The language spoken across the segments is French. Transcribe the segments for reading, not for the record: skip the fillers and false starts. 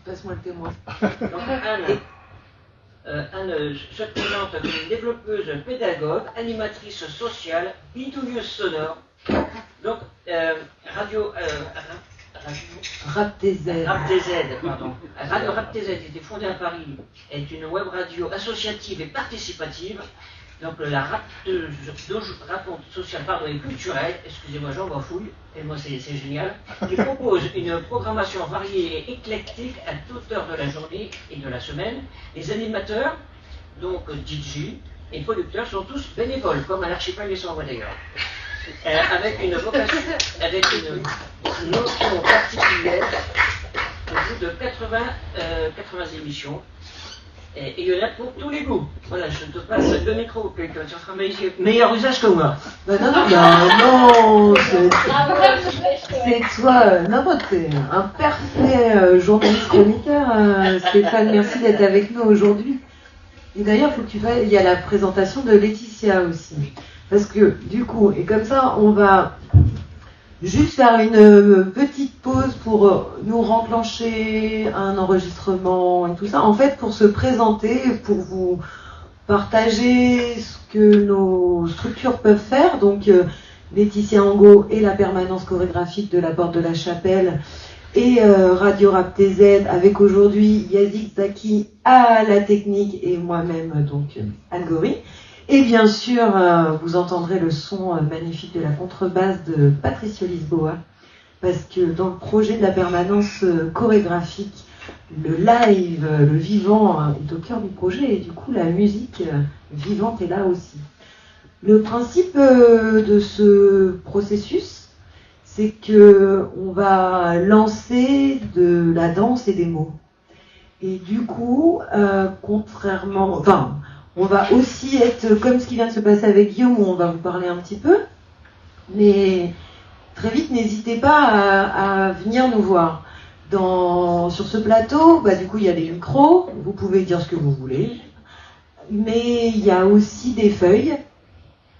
Passe-moi le témoin. Donc Anne se présente comme une développeuse, pédagogue, animatrice sociale, bidouilleuse sonore. Donc, RapTZ. Pardon. Radio RapTZ a été fondée à Paris, est une web radio associative et participative. Donc la raconte sociale et culturelle, excusez-moi j'en bafouille, et moi c'est génial, qui propose une programmation variée et éclectique à toute heure de la journée et de la semaine. Les animateurs, donc DJ et producteurs, sont tous bénévoles, comme à l'archipel des 100 voix d'ailleurs. Avec une vocation, avec une notion particulière, au bout de 80 émissions. Et il y en a pour tous les goûts. Voilà, je te passe le micro, quelqu'un. Tu feras meilleur usage que moi. Bah non, c'est toi. Non, t'es un parfait journaliste chroniqueur. Stéphane, merci d'être avec nous aujourd'hui. Et d'ailleurs, il y a la présentation de Laetitia aussi. Parce que, du coup, et comme ça, on va juste faire une petite pause pour nous renclencher un enregistrement et tout ça. En fait, pour se présenter, pour vous partager ce que nos structures peuvent faire. Donc, Laetitia Angot et la permanence chorégraphique de la Porte de la Chapelle et Radio RapTZ avec aujourd'hui Yazik Zaki à la technique et moi-même, donc Anne Gory. Et bien sûr, vous entendrez le son magnifique de la contrebasse de Patricio Lisboa, parce que dans le projet de la permanence chorégraphique, le live, le vivant est au cœur du projet, et du coup la musique vivante est là aussi. Le principe de ce processus, c'est que on va lancer de la danse et des mots. Et du coup, on va aussi être comme ce qui vient de se passer avec Guillaume, où on va vous parler un petit peu. Mais très vite, n'hésitez pas à venir nous voir. Sur ce plateau, du coup, il y a des micros, vous pouvez dire ce que vous voulez. Mais il y a aussi des feuilles.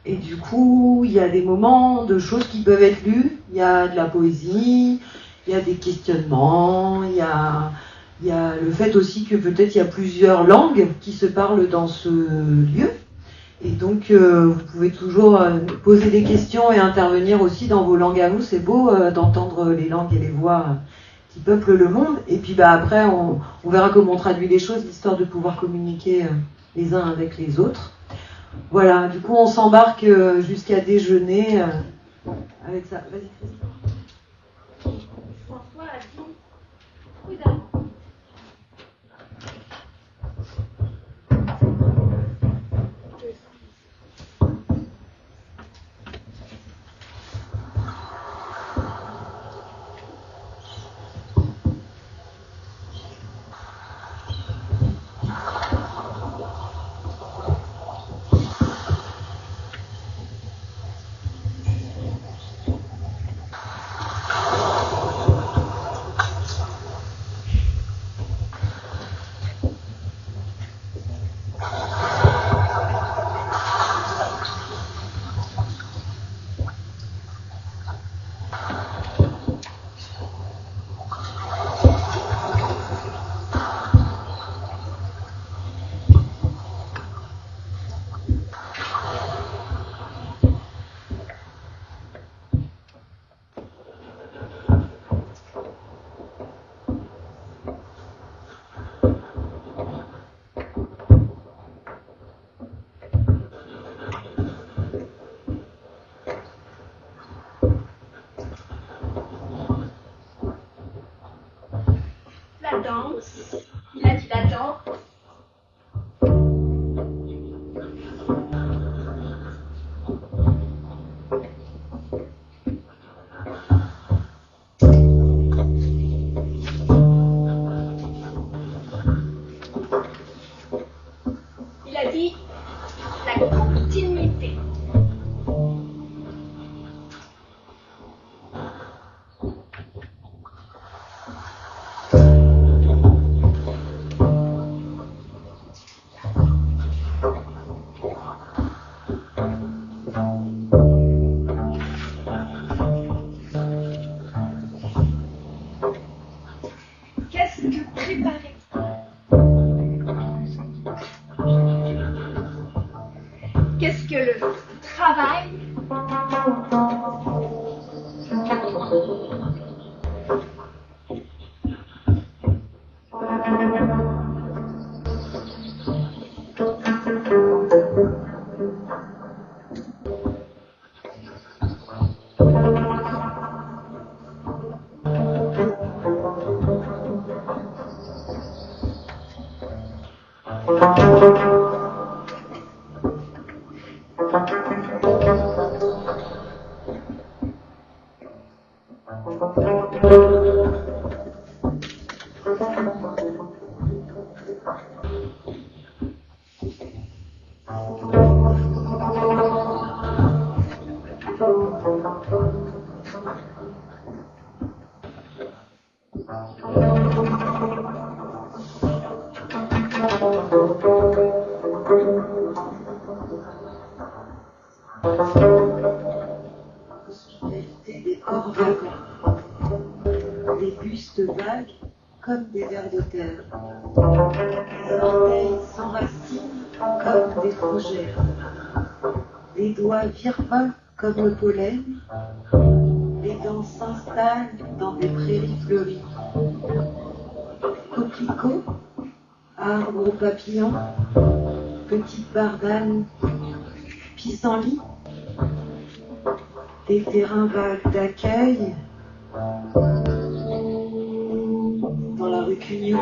Et du coup, il y a des moments de choses qui peuvent être lues. Il y a de la poésie, il y a des questionnements, il y a le fait aussi que peut-être il y a plusieurs langues qui se parlent dans ce lieu. Et donc, vous pouvez toujours poser des questions et intervenir aussi dans vos langues à vous. C'est beau d'entendre les langues et les voix qui peuplent le monde. Et puis après, on verra comment on traduit les choses, histoire de pouvoir communiquer les uns avec les autres. Voilà, du coup, on s'embarque jusqu'à déjeuner avec ça. Vas-y, Christophe. François a dit prudemment. Il a dit la danse. Il a dit la continuité. Hospitalité des corps vacants, des bustes vagues comme des vers de terre, des orteils sans racines comme des fougères, les doigts virevoltent comme le pollen, les dents s'installent dans des prairies fleuries, coquelicots, arbres aux papillons, petites bardanes, pissenlits, des terrains vagues d'accueil dans la rue Cugnot.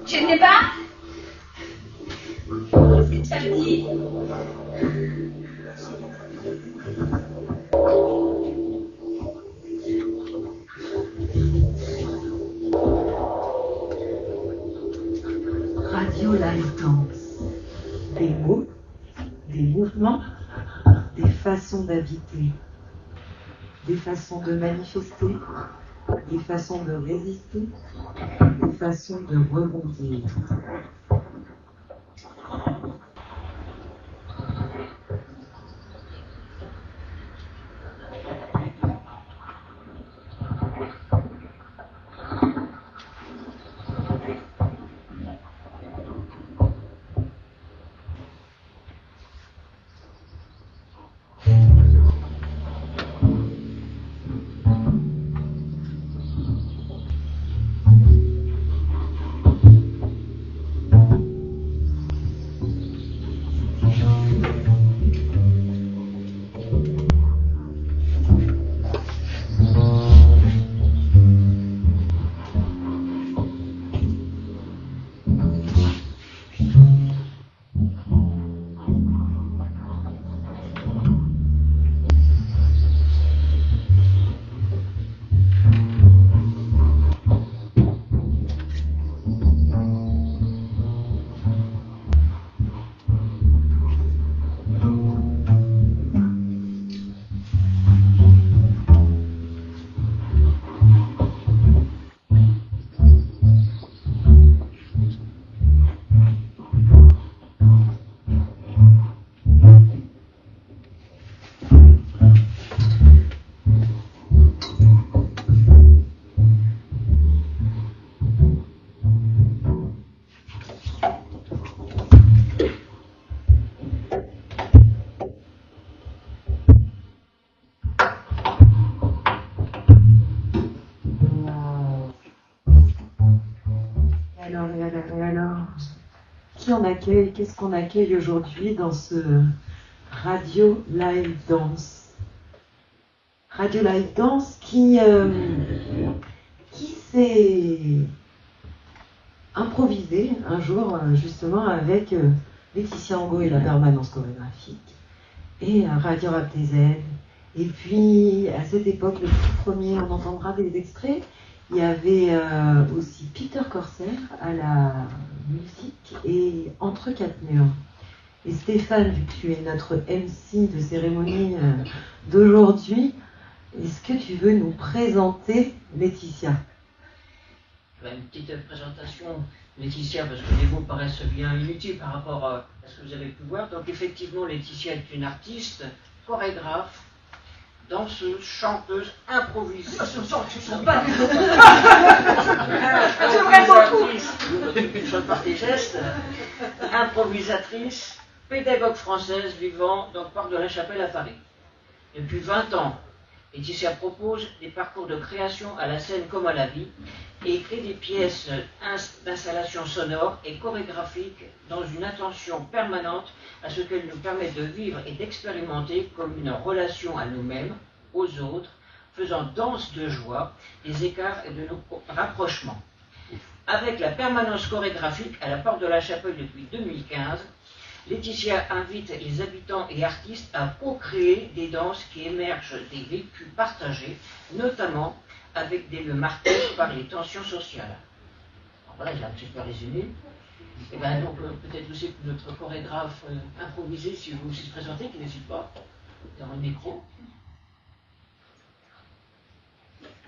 Tu ne sais pas? Qu'est-ce que ça me dit? Radio Live Dance. Des mots, des mouvements, des façons d'habiter, des façons de manifester, des façons de résister, des façons de rebondir. Alors, qui on accueille? Qu'est-ce qu'on accueille aujourd'hui dans ce Radio Live Dance? Radio Live Dance qui s'est improvisé un jour justement avec Laetitia Angot et la permanence chorégraphique, et Radio Rap TZ. Et puis, à cette époque, le tout premier, on entendra des extraits, il y avait aussi Peter Corsair à la musique et Entre quatre murs. Et Stéphane, vu que tu es notre MC de cérémonie d'aujourd'hui, est-ce que tu veux nous présenter Laetitia ? Une petite présentation, Laetitia, parce que les mots paraissent bien inutiles par rapport à ce que vous avez pu voir. Donc effectivement, Laetitia est une artiste, chorégraphe, danseuse, chanteuse, improvisatrice. Ce sont pas du tout. Une chose par tes gestes. Improvisatrice, pédagogue française vivant dans le parc de la Chapelle à Paris. Depuis 20 ans, Laetitia propose des parcours de création à la scène comme à la vie et crée des pièces d'installation sonore et chorégraphique dans une attention permanente à ce qu'elle nous permet de vivre et d'expérimenter comme une relation à nous-mêmes, aux autres, faisant danse de joie, des écarts et de nos rapprochements. Avec la permanence chorégraphique à la Porte de la Chapelle depuis 2015, Laetitia invite les habitants et artistes à co-créer des danses qui émergent des vécus partagés, notamment avec des lieux marqués par les tensions sociales. Alors voilà, j'ai un petit peu résumé. Et bien donc peut-être aussi que notre chorégraphe improvisé, si vous aussi se présenter, qui n'hésite pas dans le micro.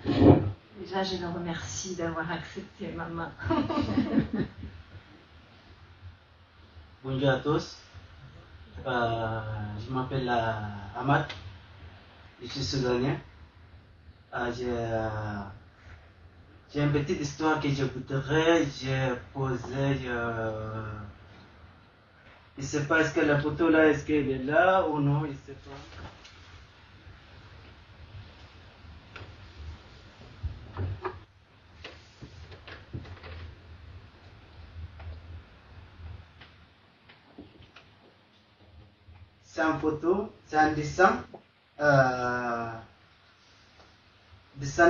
Déjà, je le remercie d'avoir accepté ma main. Bonjour à tous. Je m'appelle Ahmad. Je suis soudanien. J'ai une petite histoire que je voudrais. J'ai posé. Je ne sais pas, est-ce que la photo là, est-ce qu'elle est là ou non, je ne sais pas. C'est une photo, c'est un dessin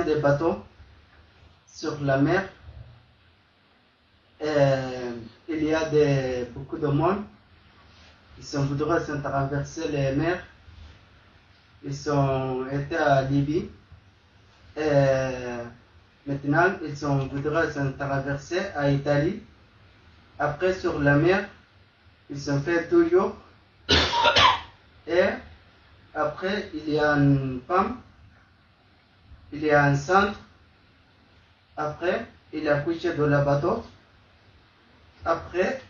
des bateaux sur la mer. Il y a beaucoup de monde. Ils voudraient traverser les mers. Ils ont été à Libye. Maintenant, ils voudraient traverser à Italie. Après, sur la mer, ils ont fait toujours. Et après, il y a une femme, il y a un centre. Après, il a couché dans le bateau. Après,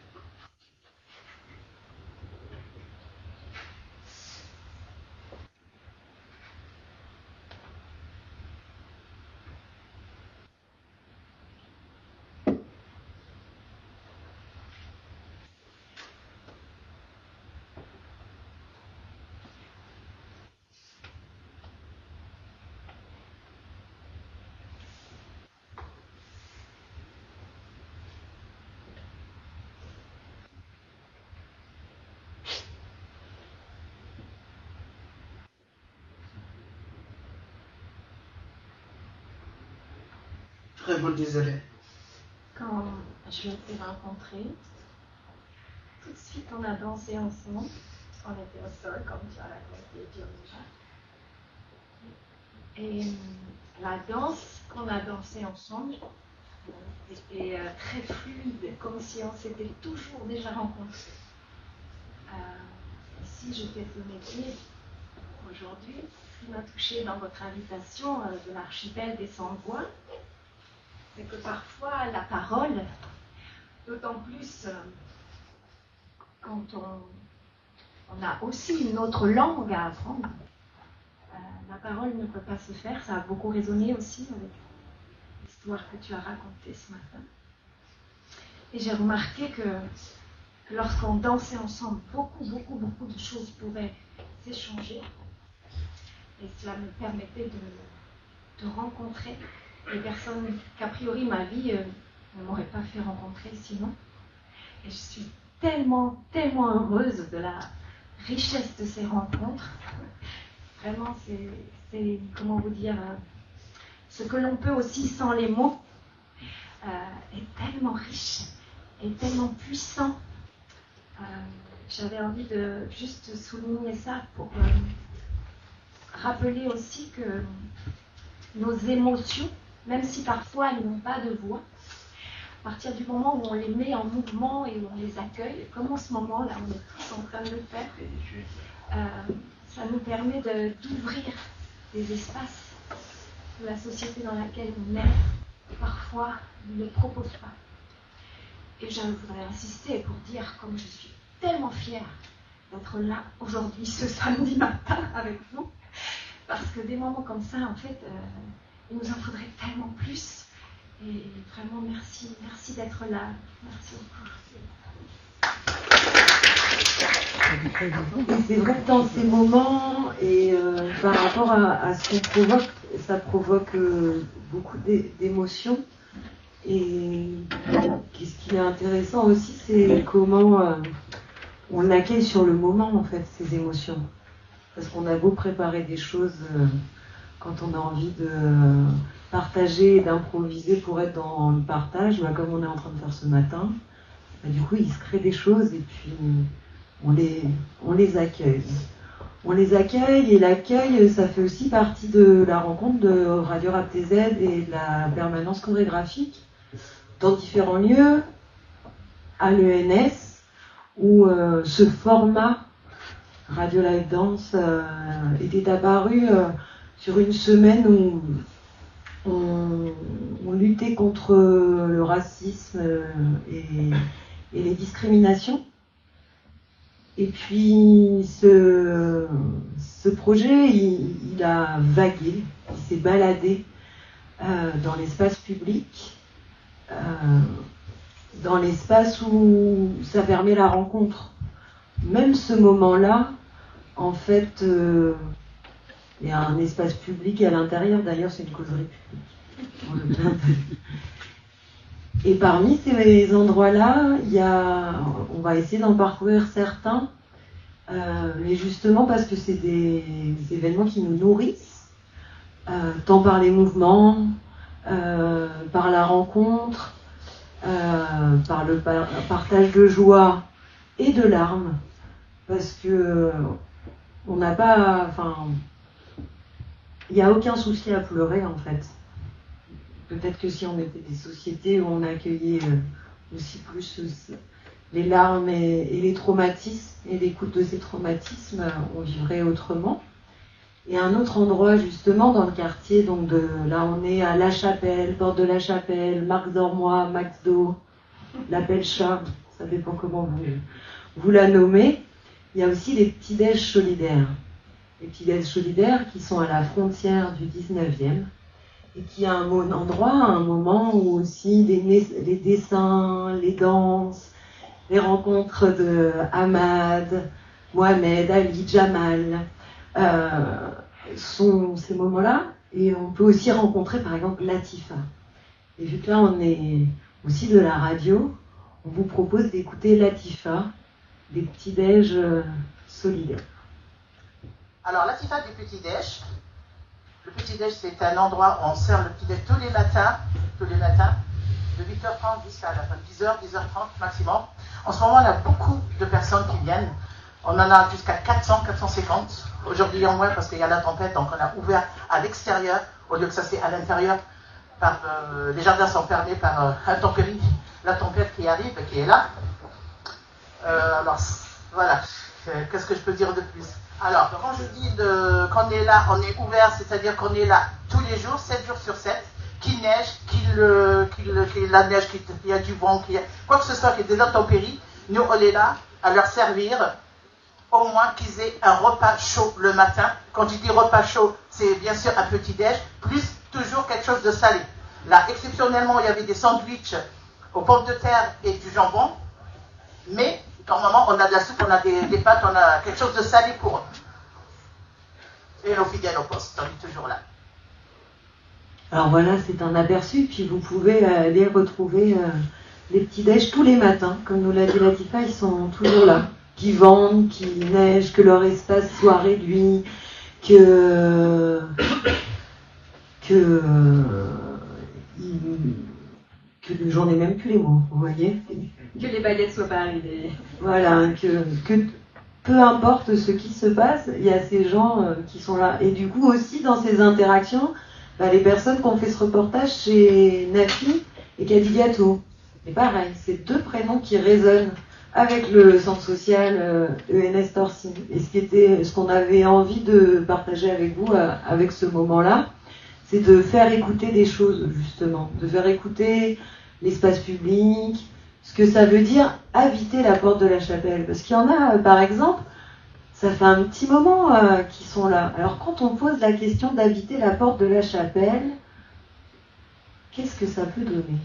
vraiment désolé. Quand je t'ai rencontré, tout de suite on a dansé ensemble. On était au sol, comme tu as raconté déjà. Et la danse qu'on a dansée ensemble était très fluide, comme si on s'était toujours déjà rencontrés. Si je fais ce métier aujourd'hui, ce qui m'a touchée dans votre invitation de l'archipel des Sans-Voix, c'est que parfois la parole, d'autant plus quand on a aussi une autre langue à apprendre, la parole ne peut pas se faire. Ça a beaucoup résonné aussi avec l'histoire que tu as racontée ce matin. Et j'ai remarqué que lorsqu'on dansait ensemble, beaucoup de choses pouvaient s'échanger. Et cela me permettait de rencontrer des personnes qu'a priori ma vie ne m'aurait pas fait rencontrer sinon. Et je suis tellement heureuse de la richesse de ces rencontres. Vraiment, c'est comment vous dire, ce que l'on peut aussi sans les mots est tellement riche et tellement puissant j'avais envie de juste souligner ça pour rappeler aussi que nos émotions, même si parfois elles n'ont pas de voix, à partir du moment où on les met en mouvement et où on les accueille, comme en ce moment-là, on est tous en train de le faire, ça nous permet d'ouvrir des espaces que la société dans laquelle on est, parfois, ne propose pas. Et je voudrais insister pour dire comme je suis tellement fière d'être là aujourd'hui, ce samedi matin, avec vous, parce que des moments comme ça, en fait, il nous en faudrait tellement plus. Et vraiment, merci d'être là. Merci beaucoup. Et c'est vrai que dans ces moments, et par rapport à ce qu'on provoque, ça provoque beaucoup d'émotions. Et ce qui est intéressant aussi, c'est comment on l'accueille sur le moment, en fait, ces émotions. Parce qu'on a beau préparer des choses quand on a envie de partager et d'improviser pour être dans le partage, comme on est en train de faire ce matin, du coup, il se crée des choses et puis on les accueille. On les accueille, et l'accueil, ça fait aussi partie de la rencontre de Radio Rap TZ et de la permanence chorégraphique dans différents lieux, à l'ENS, où ce format Radio Live Dance était apparu sur une semaine où on luttait contre le racisme et les discriminations. Et puis ce projet, il a vagué, il s'est baladé dans l'espace public, dans l'espace où ça permet la rencontre. Même ce moment-là, en fait, il y a un espace public à l'intérieur, d'ailleurs c'est une causerie publique. Et parmi ces endroits-là, on va essayer d'en parcourir certains, mais justement parce que c'est des événements qui nous nourrissent, tant par les mouvements, par la rencontre, par le partage de joie et de larmes, parce que on n'a pas, il n'y a aucun souci à pleurer en fait. Peut-être que si on était des sociétés où on accueillait aussi plus les larmes et les traumatismes et l'écoute de ces traumatismes, on vivrait autrement. Et un autre endroit justement dans le quartier, donc là on est à La Chapelle, porte de La Chapelle, Marc Dormois, Max Do, La Pelcha, ça dépend comment vous la nommez. Il y a aussi les petits-déj solidaires. Les petits-déj solidaires qui sont à la frontière du 19e. Et qui a un moment où aussi les dessins, les danses, les rencontres de Ahmad, Mohamed, Ali, Jamal, sont ces moments-là. Et on peut aussi rencontrer par exemple Latifa. Et vu que là on est aussi de la radio, on vous propose d'écouter Latifa, des petits-déj solidaires. Alors Latifa des petits-déj. Le petit-déj, c'est un endroit où on sert le petit-déj tous les matins, de 8h30 jusqu'à la fin, 10h, 10h30 maximum. En ce moment, on a beaucoup de personnes qui viennent. On en a jusqu'à 400, 450. Aujourd'hui, en moins parce qu'il y a la tempête, donc on a ouvert à l'extérieur, au lieu que ça c'est à l'intérieur. Les jardins sont fermés par intempéries, la tempête qui arrive et qui est là. Alors, voilà, qu'est-ce que je peux dire de plus ? Alors, quand je dis qu'on est là, on est ouvert, c'est-à-dire qu'on est là tous les jours, 7 jours sur 7, qu'il neige, qu'il y ait la neige, qu'il y a du vent, qu'il y a quoi que ce soit, qu'il y ait des intempéries, nous on est là à leur servir, au moins qu'ils aient un repas chaud le matin. Quand je dis repas chaud, c'est bien sûr un petit-déj, plus toujours quelque chose de salé. Là, exceptionnellement, il y avait des sandwichs aux pommes de terre et du jambon, mais normalement, on a de la soupe, on a des pâtes, on a quelque chose de salé pour eux. Et nos fidèles au poste, on est toujours là. Alors voilà, c'est un aperçu, puis vous pouvez aller retrouver les petits-déj tous les matins. Comme nous l'a dit Latifa, ils sont toujours là. Qui vendent, qui neigent, que leur espace soit réduit, que j'en ai même plus les mots, vous voyez. Que les baguettes soient pas arrivées. Voilà, que peu importe ce qui se passe, il y a ces gens qui sont là. Et du coup aussi dans ces interactions, les personnes qui ont fait ce reportage chez Nafi et Cadigato, c'est pareil, c'est deux prénoms qui résonnent avec le centre social ENS Torcy. Et ce qu'on avait envie de partager avec vous avec ce moment-là, c'est de faire écouter des choses justement, de faire écouter l'espace public, ce que ça veut dire habiter la porte de la chapelle. Parce qu'il y en a, par exemple, ça fait un petit moment qu'ils sont là. Alors quand on pose la question d'habiter la porte de la chapelle, qu'est-ce que ça peut donner?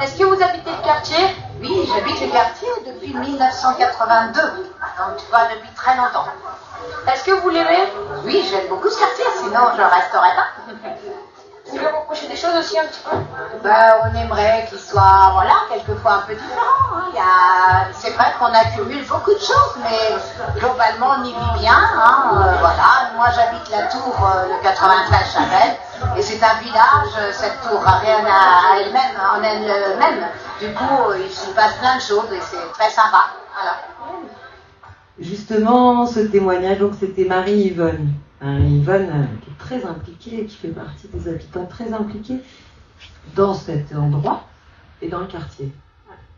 Est-ce que vous habitez le quartier? Oui, j'habite le quartier depuis 1982, donc tu vois, depuis très longtemps. Est-ce que vous l'aimez? Oui, j'aime beaucoup ce quartier, sinon je ne resterais pas. Vous lui reprochez des choses aussi un petit peu? On aimerait qu'il soit, voilà, quelquefois un peu différent. Hein. C'est vrai qu'on accumule beaucoup de choses, mais globalement on y vit bien. Voilà, moi j'habite la tour, le 93 Chapelle, et c'est un village, cette tour a rien à elle-même, en elle-même. Du coup, il s'y passe plein de choses et c'est très sympa. Voilà. Justement, ce témoignage, donc c'était Marie-Yvonne. Marie-Yvonne qui est très impliquée, qui fait partie des habitants très impliqués dans cet endroit et dans le quartier.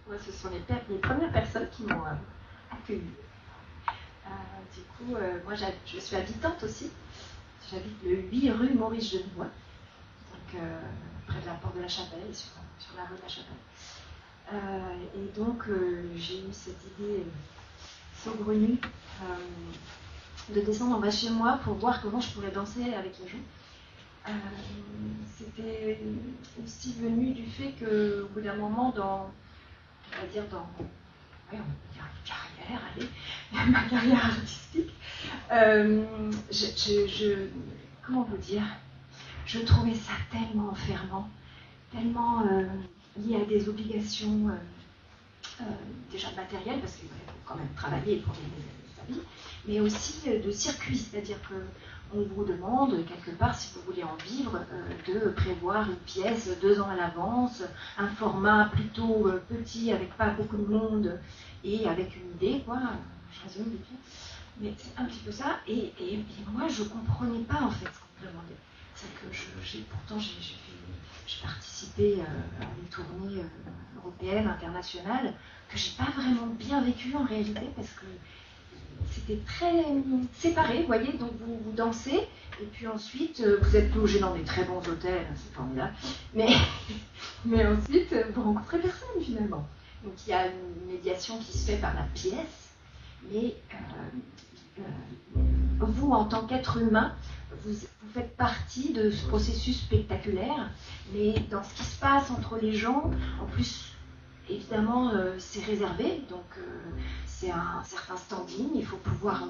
Moi, ce sont les premières personnes qui m'ont accueillie. Du coup, moi, je suis habitante aussi. J'habite le 8 rue Maurice Genevoix, donc près de la porte de la Chapelle, sur la rue de la Chapelle. Et donc, j'ai eu cette idée saugrenue de descendre en bas chez moi pour voir comment je pourrais danser avec les gens. C'était aussi venu du fait qu'au bout d'un moment, ma carrière artistique, comment vous dire, je trouvais ça tellement enfermant, tellement lié à des obligations déjà matérielles, parce qu'il faut quand même travailler pour gagner sa vie, mais aussi de circuit, c'est-à-dire qu'on vous demande quelque part, si vous voulez en vivre, de prévoir une pièce 2 ans à l'avance, un format plutôt petit avec pas beaucoup de monde et avec une idée, quoi. Je résume vite fait. Mais c'est un petit peu ça, et moi je comprenais pas en fait ce qu'on me demandait. C'est que j'ai participé à des tournées européennes, internationales, que j'ai pas vraiment bien vécu en réalité, parce que c'était très séparé, vous voyez, donc vous dansez, et puis ensuite vous êtes logé dans des très bons hôtels, c'est formidable, mais ensuite vous rencontrez personne finalement. Donc il y a une médiation qui se fait par la pièce, mais vous en tant qu'être humain, vous faites partie de ce processus spectaculaire, mais dans ce qui se passe entre les gens, en plus évidemment c'est réservé, donc c'est un certain standing, il faut pouvoir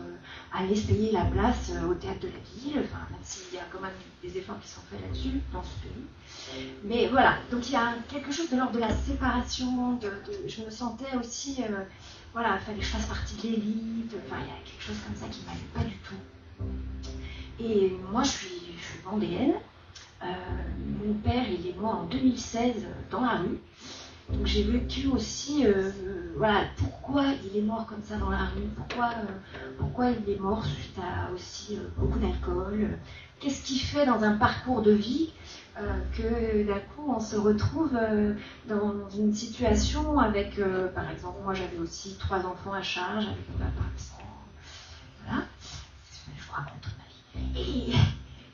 aller se payer la place au théâtre de la ville, enfin, même s'il y a quand même des efforts qui sont faits là-dessus dans ce pays. Mais voilà, donc il y a quelque chose de l'ordre de la séparation, je me sentais aussi, voilà, il fallait que je fasse partie de l'élite, enfin il y a quelque chose comme ça qui ne m'allait pas du tout. Et moi je suis vendéenne, mon père il est mort en 2016 dans la rue. Donc j'ai vécu aussi, voilà, pourquoi il est mort comme ça dans la rue, pourquoi il est mort suite à aussi beaucoup d'alcool, qu'est-ce qui fait dans un parcours de vie que d'un coup on se retrouve dans une situation avec, par exemple, moi j'avais aussi 3 enfants à charge avec mon papa, voilà, je vous raconte ma vie.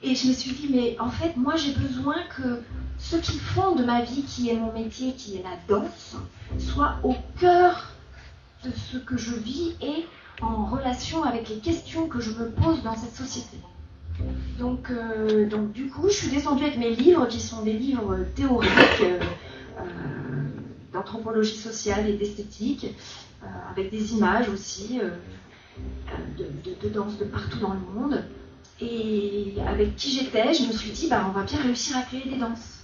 Et je me suis dit, mais en fait, moi j'ai besoin que ce qui fonde ma vie, qui est mon métier, qui est la danse, soit au cœur de ce que je vis et en relation avec les questions que je me pose dans cette société. Donc du coup, je suis descendue avec mes livres, qui sont des livres théoriques, d'anthropologie sociale et d'esthétique, avec des images aussi de danse de partout dans le monde. Et avec qui j'étais, je me suis dit, on va bien réussir à créer des danses.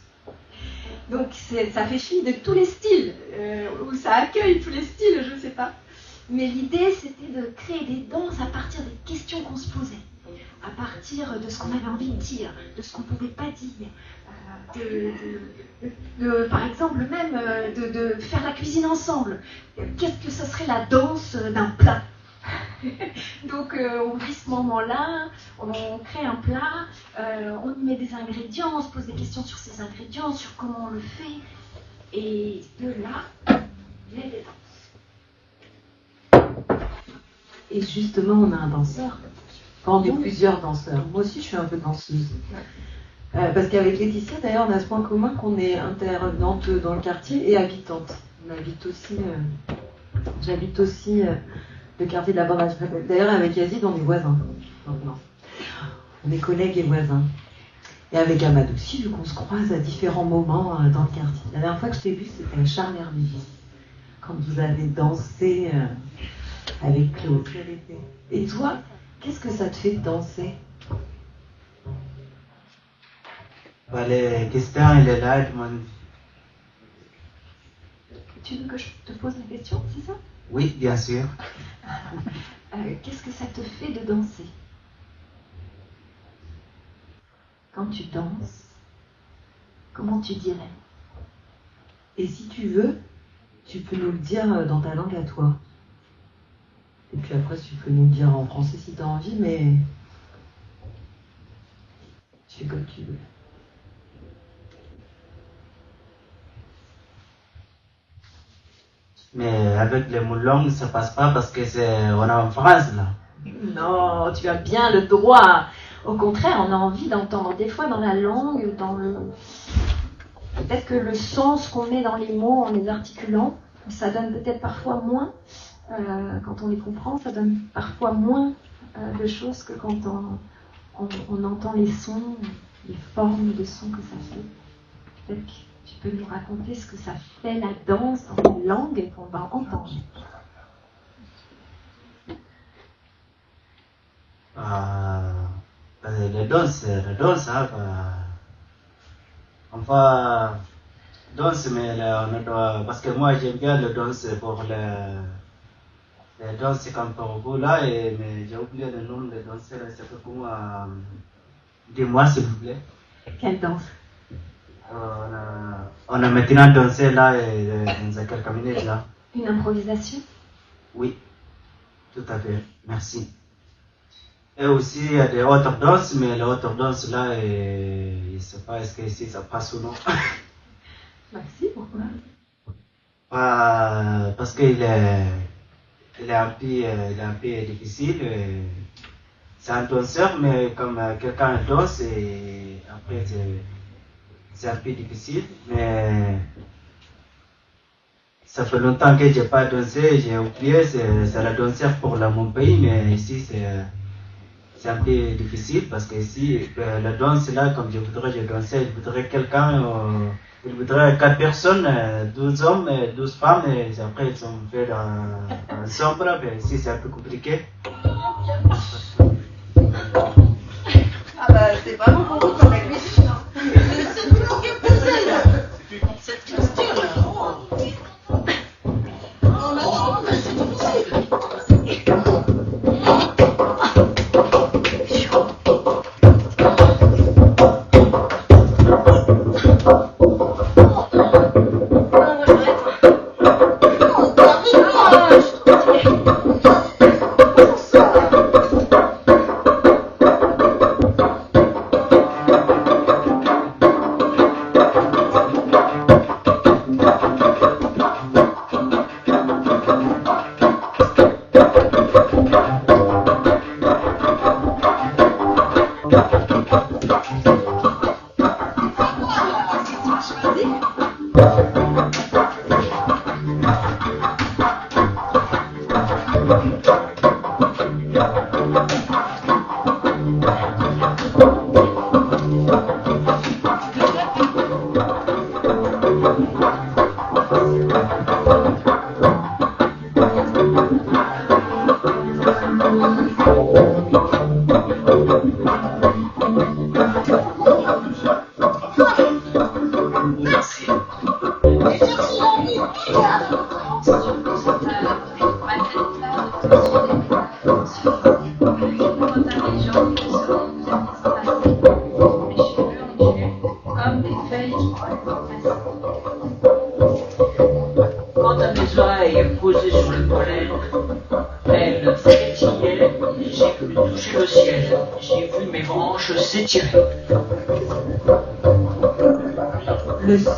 Donc ça fait fi de tous les styles, ou ça accueille tous les styles, je ne sais pas. Mais l'idée, c'était de créer des danses à partir des questions qu'on se posait, à partir de ce qu'on avait envie de dire, de ce qu'on ne pouvait pas dire, par exemple même de faire la cuisine ensemble. Qu'est-ce que ce serait la danse d'un plat? Donc on vit ce moment-là, on crée un plat, on y met des ingrédients, on se pose des questions sur ces ingrédients, sur comment on le fait, et de là, il y a des danses. Et justement, on a un danseur. Enfin, on est plusieurs danseurs. Moi aussi, je suis un peu danseuse. Parce qu'avec Laetitia, d'ailleurs, on a ce point commun qu'on est intervenante dans le quartier et habitante. On habite aussi, j'habite aussi le quartier de la Bande. D'ailleurs, avec Yazid, on est voisins. Non. On est collègues et voisins. Et avec Ahmad aussi, vu qu'on se croise à différents moments dans le quartier. La dernière fois que je t'ai vu, c'était à Charles-Hermévis, quand vous avez dansé avec Claude. Et toi, qu'est-ce que ça te fait de danser? Les questions, il est là, demande. Tu veux que je te pose la question, c'est ça? Oui, bien sûr. Qu'est-ce que ça te fait de danser? Quand tu danses, comment tu dirais? Et si tu veux, tu peux nous le dire dans ta langue à toi. Et puis après, tu peux nous le dire en français si tu as envie, mais tu fais comme tu veux. Mais avec les mots longs, ça passe pas parce que on est en France là. Non, tu as bien le droit. Au contraire, on a envie d'entendre des fois dans la langue, peut-être que le sens qu'on met dans les mots en les articulant, ça donne peut-être parfois moins, quand on les comprend, ça donne parfois moins de choses que quand on entend les sons, les formes de sons que ça fait. Peut-être que tu peux nous raconter ce que ça fait la danse dans une langue qu'on va entendre. La danse, enfin, danse, mais parce que moi j'aime bien la danse pour la danse comme pour vous là, mais j'ai oublié le nom de danseur, c'est comment, dis-moi s'il vous plaît. Quelle danse? On a maintenant dansé là, dans quelques minutes là. Une improvisation? Oui, tout à fait, merci. Et aussi, il y a des autres danses, mais les autres danses là, je ne sais pas, est-ce que ici ça passe ou non. Merci, pourquoi? Parce qu'il est un peu difficile. C'est un danseur, mais comme quelqu'un danse, et après c'est un peu difficile. Mais ça fait longtemps que je n'ai pas dansé, j'ai oublié, c'est la danseur pour mon pays, mais ici c'est un peu difficile parce que ici, la danse là, comme je danser, je voudrais quelqu'un, il voudrait 4 personnes, 12 hommes et 12 femmes, et après ils sont faits ensemble, mais ici c'est un peu compliqué. Ah bah c'est vraiment pour vous comme la cuisine. Cette question là. Comme des mes branches s'étiraient. Le sol,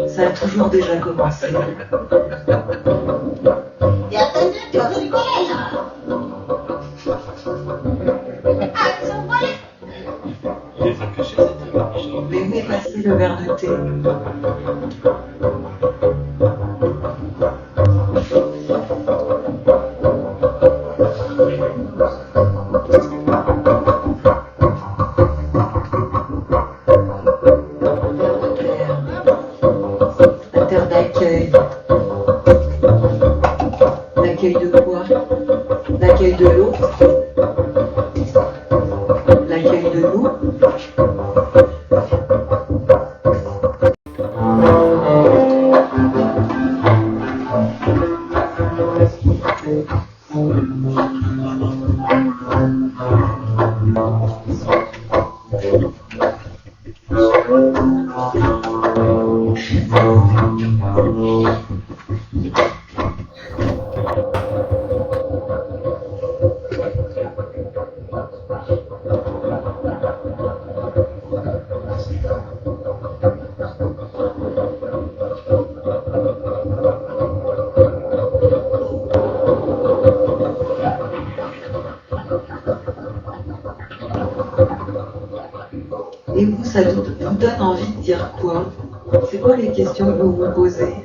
ça a toujours déjà commencé. Mais où est passé le verre de thé? La terre d'accueil. L'accueil de quoi? L'accueil de l'eau? L'accueil de nous? Et vous, ça vous donne envie de dire quoi? C'est quoi les questions que vous vous posez?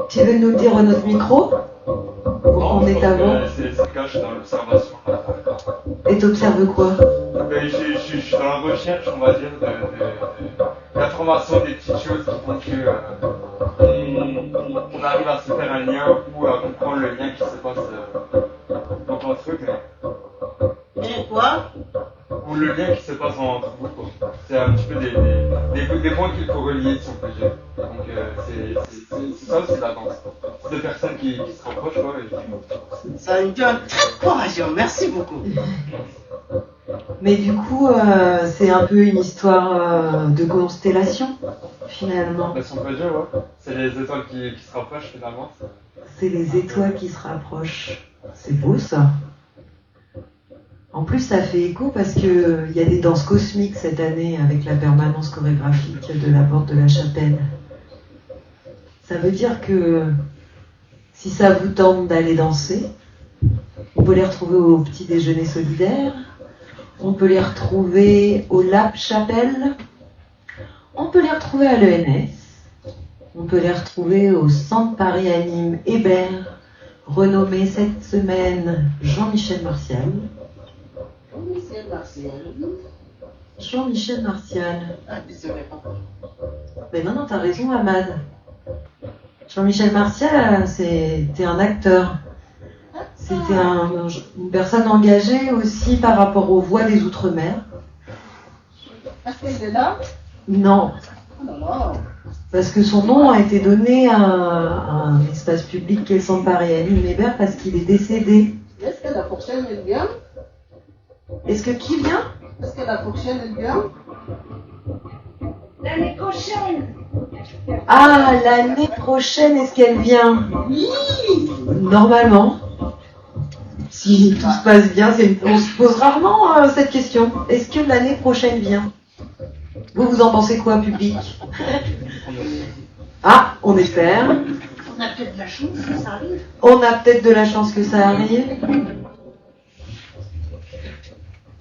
Tu veux nous le dire à notre micro? Pour qu'on est avant? C'est caché dans l'observation. Et t'observes quoi? Je suis dans la recherche, on va dire, de l'information, des petites choses qui font que on arrive à se faire un lien ou à comprendre le lien qui se passe dans un truc. Et quoi? Ou le lien qui se passe entre vous, quoi. C'est un petit peu des points qu'il faut relier, si on peut dire. Donc c'est ça aussi la danse. C'est des personnes qui se rapprochent, quoi. Ça me donne très courageux, merci beaucoup. Mais du coup, c'est un peu une histoire de constellation, finalement. Si on peut dire, ouais. C'est les étoiles qui se rapprochent, finalement. C'est les étoiles qui se rapprochent. C'est beau, ça. En plus, ça fait écho parce qu'il y a des danses cosmiques cette année avec la permanence chorégraphique de la Porte de la Chapelle. Ça veut dire que si ça vous tente d'aller danser, on peut les retrouver au petit déjeuner solidaire, on peut les retrouver au Lab Chapelle, on peut les retrouver à l'ENS, on peut les retrouver au Centre Paris Anime Hébert, renommé cette semaine Jean-Michel Martial. Jean-Michel Martial. Ah, désolé. Mais non, t'as raison, Ahmad. Jean-Michel Martial, c'était un acteur. C'était une personne engagée aussi par rapport aux voix des Outre-mer. Parce qu'il est là? Non. Parce que son nom a été donné à un espace public qui est le Centre Paris Anime Hébert parce qu'il est décédé. Est-ce que la prochaine elle vient? Est-ce que qui vient? Est-ce que la prochaine elle vient? L'année prochaine. Ah, l'année prochaine, est-ce qu'elle vient? Oui. Normalement. Si tout se passe bien, on se pose rarement cette question. Est-ce que l'année prochaine vient? Vous en pensez quoi, public? Ah, on espère. On a peut-être de la chance que ça arrive. On a peut-être de la chance que ça arrive.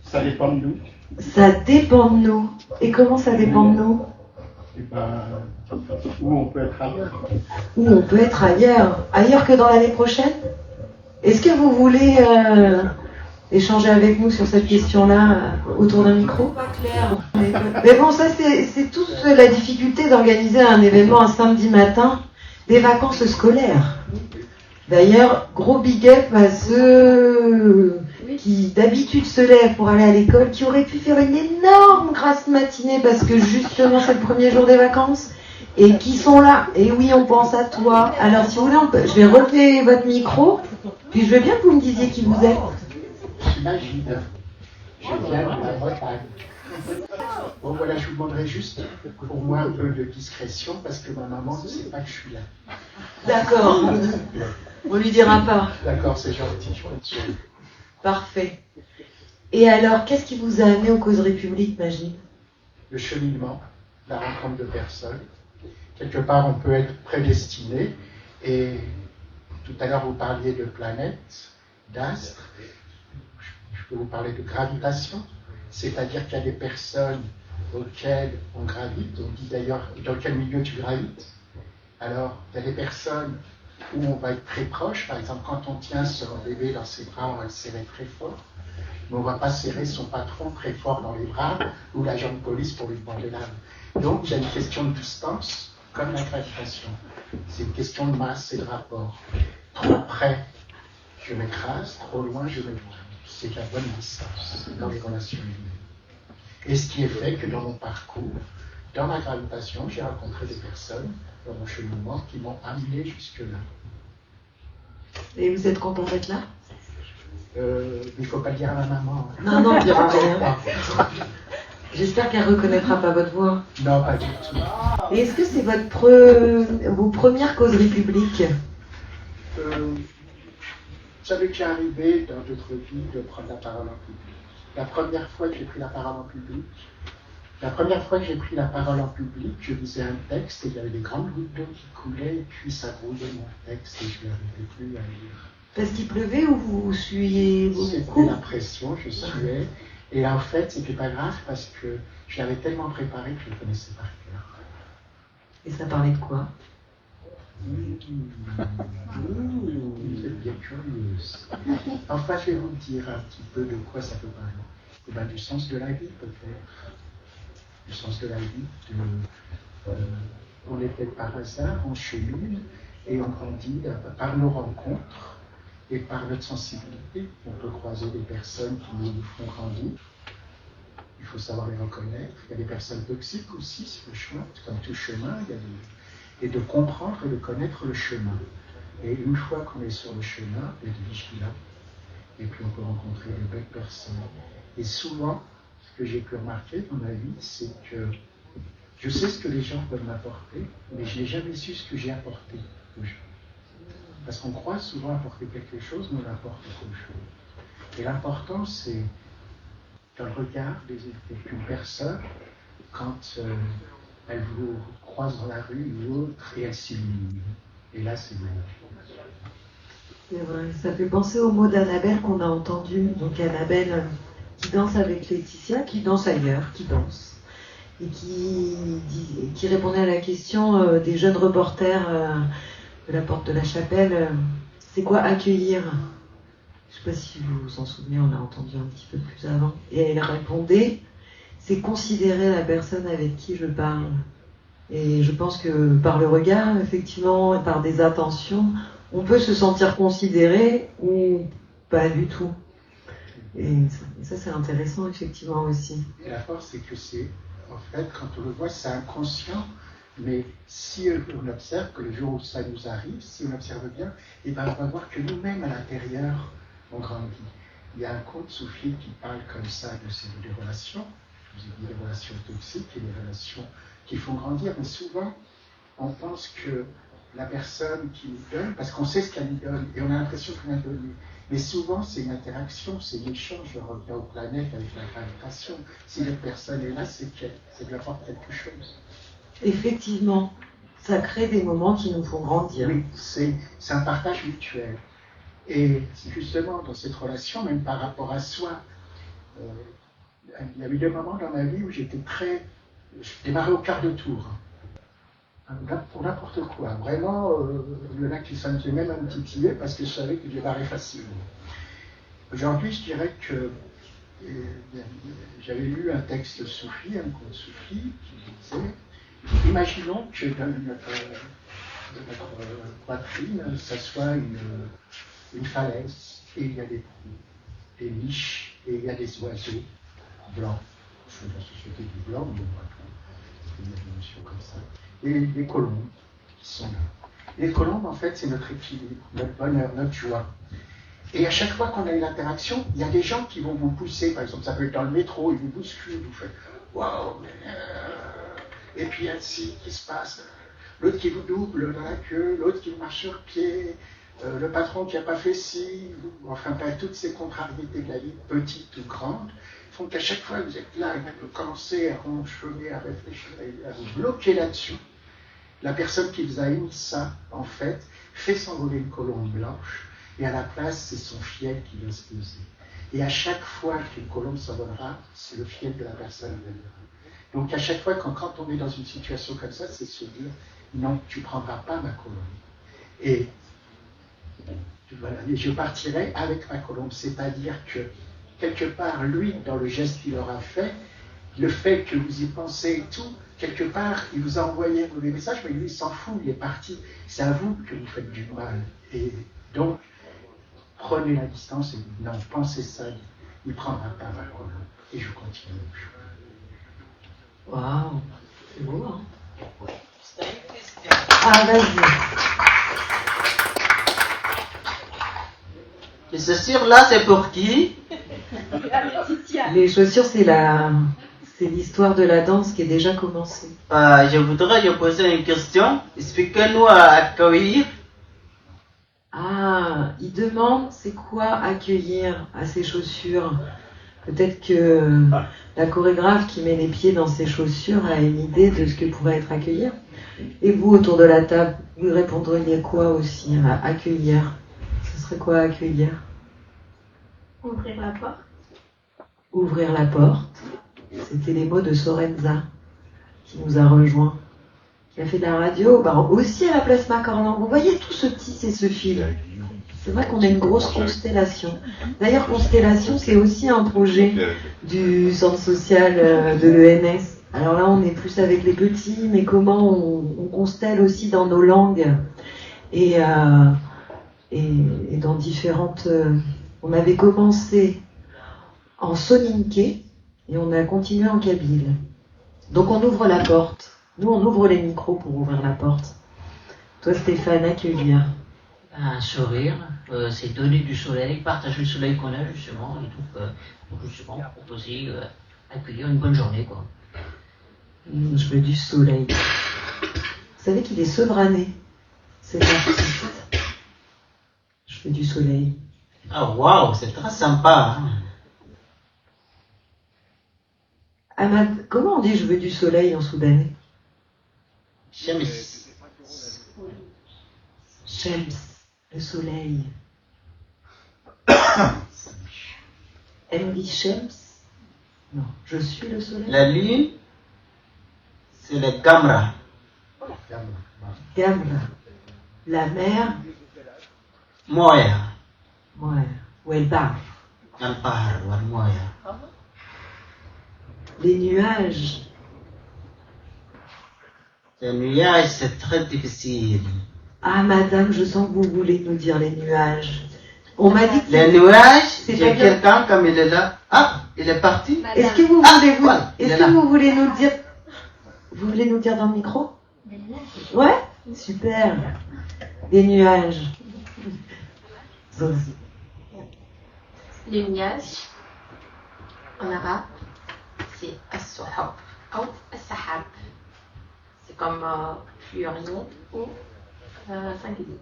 Ça dépend de nous. Ça dépend de nous. Et comment ça dépend de nous? Et où on peut être ailleurs. Où on peut être ailleurs. Ailleurs que dans l'année prochaine? Est-ce que vous voulez échanger avec nous sur cette question-là autour d'un micro? Pas clair. Mais bon, ça c'est toute la difficulté d'organiser un événement un samedi matin des vacances scolaires. D'ailleurs, gros big up à ceux qui d'habitude se lèvent pour aller à l'école, qui auraient pu faire une énorme grasse matinée parce que justement c'est le premier jour des vacances et qui sont là. Et oui, on pense à toi. Alors si vous voulez, je vais relever votre micro, puis je veux bien que vous me disiez qui vous êtes. J'imagine. Je viens de la Bretagne. Bon, voilà, je vous demanderai juste pour moi un peu de discrétion parce que ma maman ne sait pas que je suis là. D'accord. On lui dira pas. D'accord, c'est gentil, je compte sur vous. Parfait. Et alors, qu'est-ce qui vous a amené aux causeries publiques, Magid? Le cheminement, la rencontre de personnes. Quelque part, on peut être prédestiné. Et tout à l'heure, vous parliez de planètes, d'astres. Je peux vous parler de gravitation. C'est-à-dire qu'il y a des personnes auxquelles on gravite. On dit d'ailleurs, dans quel milieu tu gravites? Alors, il y a des personnes où on va être très proche. Par exemple, quand on tient son bébé dans ses bras, on va le serrer très fort. Mais on ne va pas serrer son patron très fort dans les bras ou l'agent de police pour lui demander l'âme. Donc, il y a une question de distance, comme la gravitation. C'est une question de masse et de rapport. Trop près, je m'écrase. Trop loin, je m'éloigne. C'est la bonne distance dans les relations humaines. Et ce qui est fait que dans mon parcours, dans ma gravitation, j'ai rencontré des personnes dans mon cheminement qui m'ont amené jusque-là. Et vous êtes content d'être là? Il ne faut pas le dire à ma maman. Non, non, on ne dira rien. J'espère qu'elle ne reconnaîtra pas votre voix. Non, pas du tout. Et est-ce que c'est vos premières causeries publiques? Ça m'est déjà arrivé dans d'autres vies de prendre la parole en public. La première fois que j'ai pris la parole en public, je lisais un texte et il y avait des grandes gouttes d'eau qui coulaient et puis ça brouillait mon texte et je n'arrivais plus à lire. Parce qu'il pleuvait ou vous suiviez beaucoup? C'était la pression, je suais. Et en fait, c'était pas grave parce que je l'avais tellement préparé que je le connaissais par cœur. Et ça parlait de quoi? Vous êtes bien curieuse. Enfin, je vais vous dire un petit peu de quoi ça peut parler. Eh ben, du sens de la vie, peut-être. Du sens de la vie. On est peut-être par hasard, on chemine et on grandit par nos rencontres et par notre sensibilité. On peut croiser des personnes qui nous font grandir. Il faut savoir les reconnaître. Il y a des personnes toxiques aussi sur le chemin, comme tout chemin. Et de comprendre et de connaître le chemin. Et une fois qu'on est sur le chemin, d'être vigilant. Et puis on peut rencontrer de belles personnes. Et souvent, ce que j'ai pu remarquer dans ma vie, c'est que je sais ce que les gens peuvent m'apporter, mais je n'ai jamais su ce que j'ai apporté aux gens. Parce qu'on croit souvent apporter quelque chose, mais on apporte autre chose. Et l'important, c'est dans le regard d'une personne, quand elle vous croise dans la rue ou autre, et elle s'illumine. Et là, c'est vrai. C'est vrai, ça fait penser au mot d'Annabelle qu'on a entendu. Donc Annabelle qui danse avec Laetitia, qui danse ailleurs, qui danse. Et qui répondait à la question des jeunes reporters de la porte de la chapelle. C'est quoi accueillir? Je ne sais pas si vous vous en souvenez, on l'a entendu un petit peu plus avant. Et elle répondait, c'est considérer la personne avec qui je parle. Et je pense que par le regard, effectivement, et par des attentions, on peut se sentir considéré ou pas du tout. Et ça, c'est intéressant, effectivement, aussi. Et la force, c'est que c'est, en fait, quand on le voit, c'est inconscient. Mais si on observe que le jour où ça nous arrive, si on observe bien, et ben on va voir que nous-mêmes, à l'intérieur, on grandit. Il y a un conte soufi qui parle comme ça des relations. Je vous ai dit des relations toxiques et des relations qui font grandir. Mais souvent, on pense que la personne qui nous donne, parce qu'on sait ce qu'elle nous donne, et on a l'impression qu'elle a donné. Mais souvent, c'est une interaction, c'est un échange. Je reviens aux planètes avec la gravitation. Si cette personne est là, c'est qu'elle lui apporte quelque chose. Effectivement, ça crée des moments qui nous font grandir. Oui, c'est un partage mutuel. Et justement, dans cette relation, même par rapport à soi, il y a eu des moments dans ma vie où je démarrais au quart de tour. Pour n'importe quoi. Vraiment, il y en a qui s'en faisaient même un petit titiller parce que je savais que je démarrais facilement. Aujourd'hui, je dirais que j'avais lu un texte soufi, un conte soufi, qui disait imaginons que dans notre poitrine, ça soit une falaise, et il y a des niches, et il y a des oiseaux blancs. Je suis dans la société du blanc, mais c'est une notion comme ça. Et des colombes qui sont là. Les colombes, en fait, c'est notre équilibre, notre bonheur, notre joie. Et à chaque fois qu'on a une interaction, il y a des gens qui vont vous pousser, par exemple, ça peut être dans le métro, ils vous bousculent, vous faites waouh, et puis il y a ci qui se passe, l'autre qui vous double dans la queue, l'autre qui marche sur pied, le patron qui n'a pas fait ci, enfin toutes ces contrariétés de la vie, petites ou grandes, font qu'à chaque fois que vous êtes là et que vous commencez à ronchonner, à réfléchir, à vous bloquer là-dessus, la personne qui vous a émis ça, en fait, fait s'envoler une colombe blanche, et à la place, c'est son fiel qui va se poser. Et à chaque fois qu'une colombe s'envolera, c'est le fiel de la personne qui viendra. Donc à chaque fois, quand on est dans une situation comme ça, c'est se dire, non, tu ne prendras pas ma colombe. Et voilà, et je partirai avec ma colombe, c'est-à-dire que, quelque part, lui, dans le geste qu'il aura fait, le fait que vous y pensez et tout, quelque part, il vous a envoyé un mauvais message, mais lui, il s'en fout, il est parti. C'est à vous que vous faites du mal. Et donc, prenez la distance et dites, non, pensez ça, il ne prendra pas ma colombe. Et je continue. Waouh, c'est beau, hein? Ah, vas-y. Les chaussures là, c'est pour qui? Les chaussures, c'est l'histoire de la danse qui est déjà commencée. Je voudrais poser une question. Expliquez-nous à accueillir. Ah, il demande c'est quoi accueillir à ces chaussures. Peut-être que la chorégraphe qui met les pieds dans ses chaussures a une idée de ce que pourrait être accueillir. Et vous, autour de la table, vous répondriez quoi aussi à accueillir? Ce serait quoi accueillir? Ouvrir la porte. Ouvrir la porte. C'était les mots de Sorenza qui nous a rejoints, qui a fait de la radio, aussi à la place Macorlan. Vous voyez tout ce tissu et ce fil. C'est vrai qu'on a une grosse constellation. D'ailleurs, Constellation, c'est aussi un projet du centre social de l'ENS. Alors là, on est plus avec les petits, mais comment on constelle aussi dans nos langues et dans différentes... on avait commencé en soninké et on a continué en kabyle. Donc on ouvre la porte. Nous, on ouvre les micros pour ouvrir la porte. Toi, Stéphane, accueillir. Un sourire, c'est donner du soleil, partager le soleil qu'on a justement, et donc justement proposer, accueillir une bonne journée, quoi. Je veux du soleil. Vous savez qu'il est sevrané, cet artiste. Je veux du soleil. Ah waouh, c'est très sympa. Hein? Ahmad, comment on dit je veux du soleil en soudanais? Shams. Shams, le soleil. Elle me dit Shams? Non, je suis le soleil. La lune, c'est le Gamra. Gamra. La mer. Moya. Ouais. Ou el bar. Al-Bahar, wal Moya. Les nuages. Les nuages, c'est très difficile. Ah, madame, je sens que vous voulez nous dire les nuages. On m'a dit que les nuages, c'est il y a quelqu'un comme il est là. Ah, il est parti. Est-ce que vous voulez vous voulez nous dire? Vous voulez nous dire dans le micro? Ouais? Super. Les nuages. Les nuages, en arabe, c'est as-suhab ou as-sahab. C'est comme pluriel ou singulier.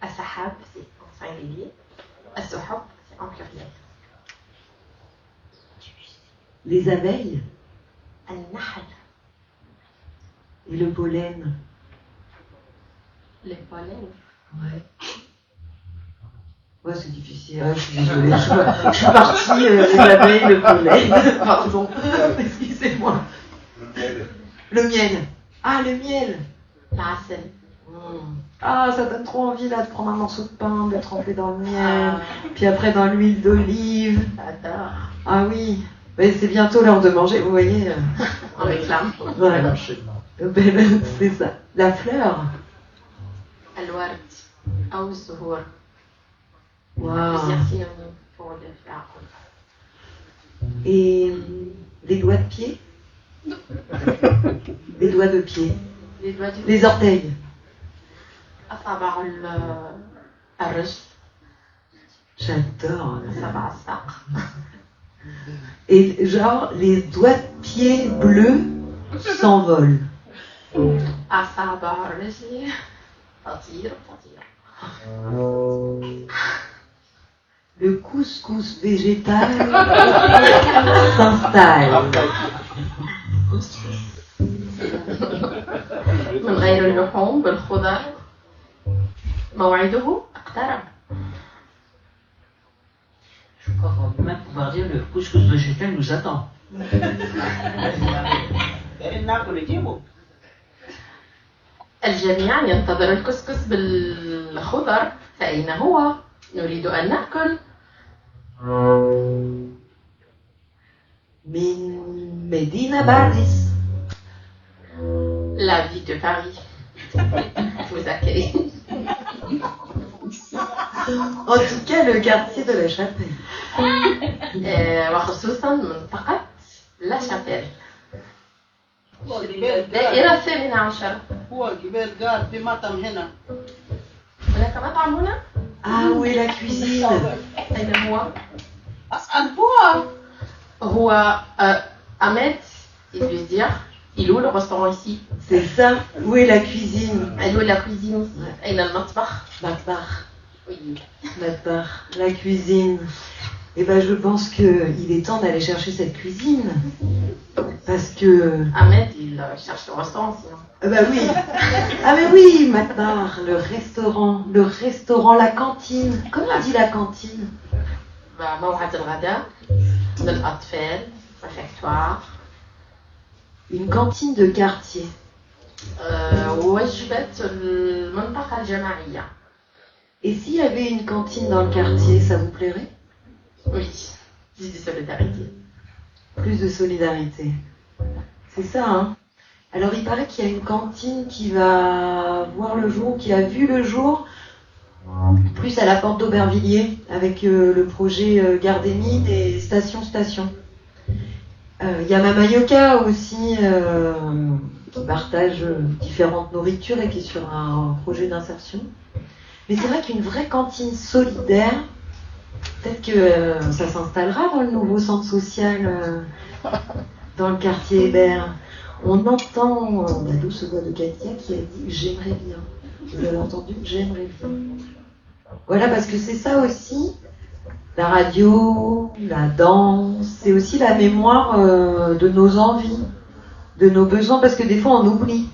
As-sahab, c'est en singulier. As-suhab, c'est en pluriel. Les abeilles. Al-nahl. Et le pollen. Les pollens. Ouais. Ouais, c'est difficile. Ah, je suis désolée. Je suis partie, les abeilles, le pollen. Pardon. Excusez-moi. Le miel. Ah, le miel. L'asel. Ah, ça donne trop envie là de prendre un morceau de pain, de le tremper dans le miel, puis après dans l'huile d'olive. J'adore. Ah oui. Mais c'est bientôt l'heure de manger, vous voyez. On réclame. Voilà. C'est ça. La fleur. Al-ward. Ou zuhur. Wow. Plusieurs synonymes pour le faire. Et les doigts de pied. Les doigts de pied. Les doigts du Les orteils. أصابع الرجل. J'adore. أصابع الساق. Et genre les doigts de pieds bleus s'envole. أصابع رجلي تطير تطير. Le couscous végétal s'installe. من غير اللحوم بالخضر موعده اقترب. Je crois qu'on peut même pouvoir dire le couscous végétal nous attend. الجميع ينتظر الكسكس بالخضر، فأين هو؟ نريد أن نأكل. من مدينة باريس. La vie de Paris. Vous accueillez. En tout cas, le quartier de la Chapelle. وخصوصا منطقة لا شابيل. الدائرة الثامنة عشر. هو الجبال قال في مطعم هنا. هناك مطعم هنا؟ Ah, où est la cuisine? أين هو؟ أسأل هو. هو Ahmed, il veut dire, il est où le restaurant ici? C'est ça. Où est la cuisine? Elle est où la cuisine ici? أين المطبخ? Matbar. Oui. Matbar. La cuisine. Eh ben, je pense qu'il est temps d'aller chercher cette cuisine. Parce que... Ahmed, il cherche le restaurant sinon. Bah oui. Ah mais oui, Matbar, le restaurant, la cantine. Comment on dit la cantine? موعد الغداء للأطفال réfectoire. Une cantine de quartier. وجبة المنطقة الجماعية. Et s'il y avait une cantine dans le quartier, ça vous plairait? Oui, plus de solidarité. Plus de solidarité. C'est ça, hein? Alors il paraît qu'il y a une cantine qui va voir le jour, qui a vu le jour, plus à la porte d'Aubervilliers, avec le projet Gare des Mines et Station. Il y a Mama Yoka aussi, qui partage différentes nourritures et qui est sur un projet d'insertion. Mais c'est vrai qu'une vraie cantine solidaire, peut-être que ça s'installera dans le nouveau centre social, dans le quartier Hébert. On entend la douce voix de Katia qui a dit « j'aimerais bien ». Vous avez entendu « j'aimerais bien ». Voilà, parce que c'est ça aussi, la radio, la danse, c'est aussi la mémoire de nos envies, de nos besoins, parce que des fois on oublie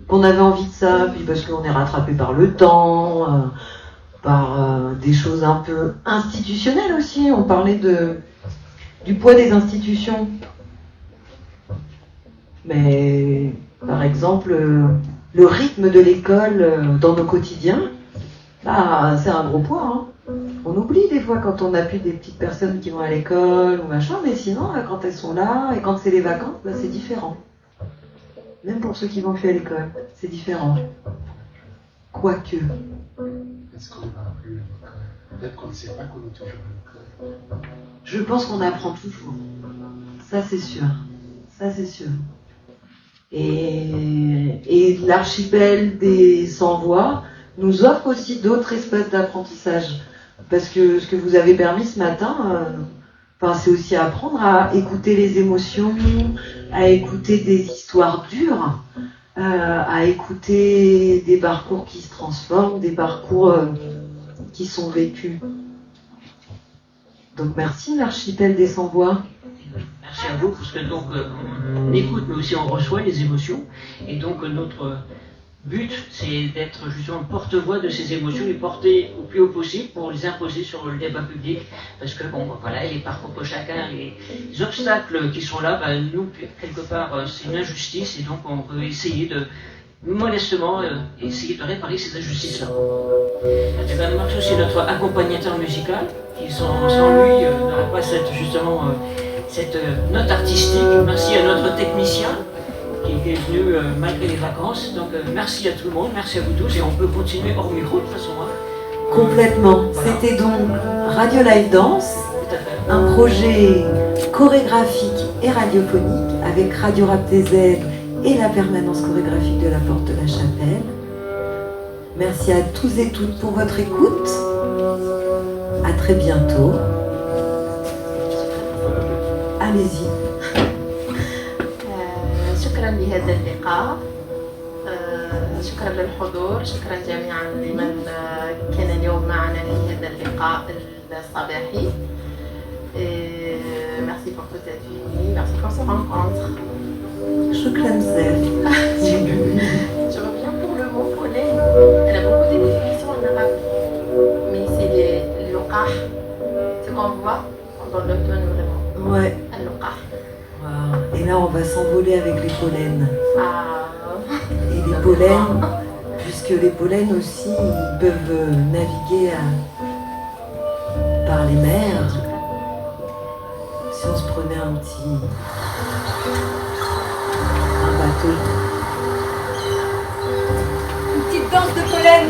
qu'on avait envie de ça, puis parce qu'on est rattrapé par le temps, par des choses un peu institutionnelles aussi. On parlait du poids des institutions. Mais par exemple, le rythme de l'école dans nos quotidiens, c'est un gros poids. Hein. On oublie des fois quand on n'a plus des petites personnes qui vont à l'école ou machin, mais sinon, quand elles sont là et quand c'est les vacances, c'est différent. Même pour ceux qui vont plus à l'école, c'est différent. Quoique. Est-ce qu'on va plus à l'école? Peut-être qu'on ne sait pas qu'on est toujours à l'école. Je pense qu'on apprend toujours. Ça, c'est sûr. Ça, c'est sûr. Et l'archipel des sans-voix nous offre aussi d'autres espaces d'apprentissage. Parce que ce que vous avez permis ce matin, c'est aussi apprendre à écouter les émotions, à écouter des histoires dures, à écouter des parcours qui se transforment, des parcours qui sont vécus. Donc merci l'archipel des sans-voix. Merci à vous, parce que donc on écoute, mais aussi on reçoit les émotions. Et donc notre but, c'est d'être justement porte-voix de ces émotions, les porter au plus haut possible pour les imposer sur le débat public. Parce que les parcours de chacun, les obstacles qui sont là, nous, quelque part, c'est une injustice. Et donc on veut essayer de, modestement, essayer de réparer ces injustices-là. Et merci aussi notre accompagnateur musical, qui sans lui n'aurait pas cette note artistique. Merci à notre technicien qui est venu malgré les vacances. Donc merci à tout le monde, merci à vous tous et on peut continuer hors micro de toute façon. Hein. Complètement. Voilà. C'était donc Radio Live Danse, un projet chorégraphique et radiophonique avec Radio Rap TZ et la permanence chorégraphique de la Porte de la Chapelle. Merci à tous et toutes pour votre écoute. À très bientôt. Allez-y. شكرا لهذا اللقاء، شكرا للحضور، شكرا جميعا لمن كان اليوم معنا في هذا اللقاء الصباحي. Merci pour toute cette vie, merci pour ce rencontre. شكرا بزاف. Je reviens pour le mot pollen. Elle a beaucoup de définitions en arabe, mais c'est le loqah, ce qu'on voit pendant l'automne vraiment. Ouais. Le loqah. Et là, on va s'envoler avec les pollens. Ah. Et les pollens, puisque les pollens aussi, ils peuvent naviguer par les mers. Si on se prenait un bateau. Une petite danse de pollen.